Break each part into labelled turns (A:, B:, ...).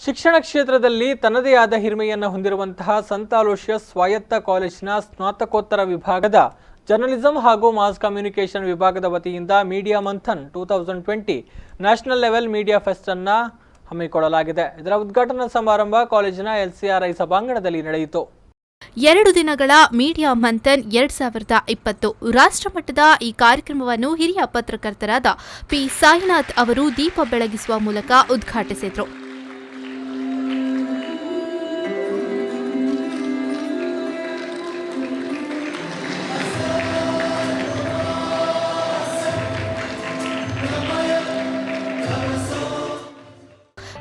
A: ಶಿಕ್ಷಣ ಕ್ಷೇತ್ರದಲ್ಲಿ ತನ್ನದೇ ಆದ ಹಿರಿಮೆಯನ್ನು ಹೊಂದಿರುವಂತಹ ಸಂತ ಅಲೋಷಿಯಸ್ ಸ್ವಾಯತ್ತ ಕಾಲೇಜಿನ ಸ್ನಾತಕೋತ್ತರ ವಿಭಾಗದ ಜರ್ನಲಿಸಂ ಹಾಗೂ ಮಾಸ್ ಕಮ್ಯುನಿಕೇಷನ್ ವಿಭಾಗದ ವತಿಯಿಂದ media Manthan 2020 national level media fest ಅನ್ನು ಹಮ್ಮಿಕೊಳ್ಳಲಾಗಿದೆ. ಇದರ ಉದ್ಘಾಟನಾ ಸಮಾರಂಭ ಕಾಲೇಜಿನ LCRI ಸಭಾಂಗಣದಲ್ಲಿ ನಡೆಯಿತು.
B: 2 ದಿನಗಳ ಮೀಡಿಯಾ ಮಂಥನ್ 2020 ರಾಷ್ಟ್ರಮಟ್ಟದ ಈ ಕಾರ್ಯಕ್ರಮವನ್ನು ಹಿರಿಯ ಪತ್ರಕರ್ತರಾದ ಪಿ ಸಾಯಿನಾಥ್ ಅವರು ದೀಪ ಬೆಳಗಿಸುವ ಮೂಲಕ ಉದ್ಘಾಟಿಸಿದರು.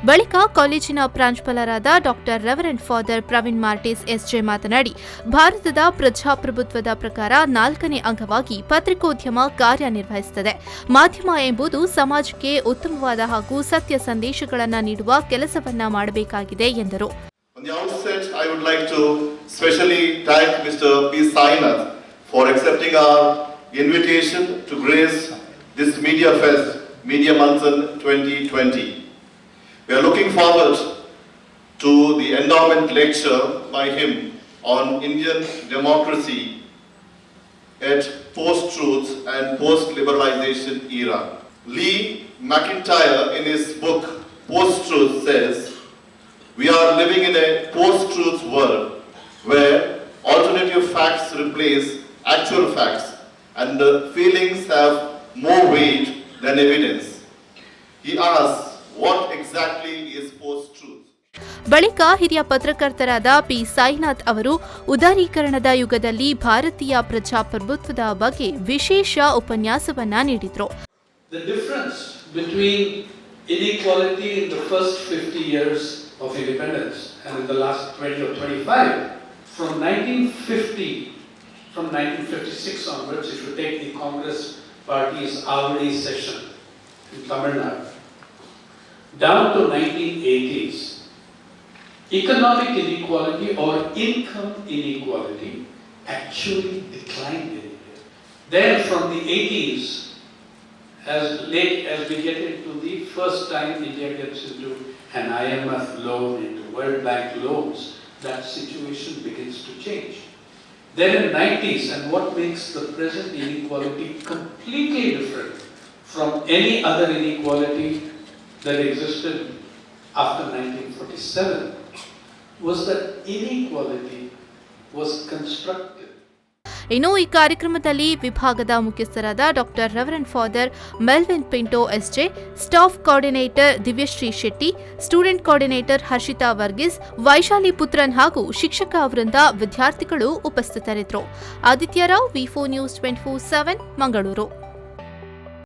B: ಬಳಿಕ ಕಾಲೇಜಿನ ಪ್ರಾಂಶುಪಾಲರಾದ doctor reverend father Praveen ಮಾರ್ಟಿಸ್ SJ ಮಾತನಾಡಿ, ಭಾರತದ ಪ್ರಜಾಪ್ರಭುತ್ವದ ಪ್ರಕಾರ 4ನೇ ಅಂಗವಾಗಿ ಪತ್ರಿಕೋದ್ಯಮ ಕಾರ್ಯನಿರ್ವಹಿಸುತ್ತದೆ. ಮಾಧ್ಯಮ ಎಂಬುದು ಸಮಾಜಕ್ಕೆ ಉತ್ತಮವಾದ ಹಾಗೂ ಸತ್ಯ ಸಂದೇಶಗಳನ್ನು ನೀಡುವ ಕೆಲಸವನ್ನ ಮಾಡಬೇಕಾಗಿದೆ ಎಂದರು.
C: On the outset, I would like to specially thank Mr. P. Sainath for accepting our invitation to grace this Media Fest, Media Manthan 2020. We are looking forward to the endowment lecture by him on Indian democracy at post-truth and post-liberalization era. Lee McIntyre in his book Post-Truth says, "We are living in a post-truth world where alternative facts replace actual facts and feelings have more weight than evidence." He asks, what exactly is post-truth?
B: ಬಳಿಕ ಹಿರಿಯ ಪತ್ರಕರ್ತರಾದ P Sainath ಅವರು ಉದಾರೀಕರಣದ ಯುಗದಲ್ಲಿ ಭಾರತೀಯ ಪ್ರಜಾಪ್ರಭುತ್ವದ ಬಗ್ಗೆ ವಿಶೇಷ ಉಪನ್ಯಾಸವನ್ನ ನೀಡಿದರು.
D: The difference between inequality in the first 50 years of independence and in the last 20 or 25, from 1956 onwards, if you take the Congress Party's hourly session in Tamil Nadu, down to 1980s, economic inequality or income inequality actually declined in India. Then from the 80s, as late as we get into the first time India gets into an IMF loan, into World Bank loans, that situation begins to change. Then in 90s, and what makes the present inequality completely different from any other inequality that existed after 1947 was that inequality was constructed.
B: ಇನ್ನು ಈ ಕಾರ್ಯಕ್ರಮದಲ್ಲಿ ವಿಭಾಗದ ಮುಖ್ಯಸ್ಥರಾದ doctor reverend father Melvin Pinto SJ, staff coordinator Divyashree Shetty, student coordinator Harshitha Varghese, Vaishali Puthran ಹಾಗೂ ಶಿಕ್ಷಕ ವೃಂದ, ವಿದ್ಯಾರ್ಥಿಗಳು ಉಪಸ್ಥಿತರಿದ್ದರು. Aditya Rao, V4 News 24/7 Mangaluru.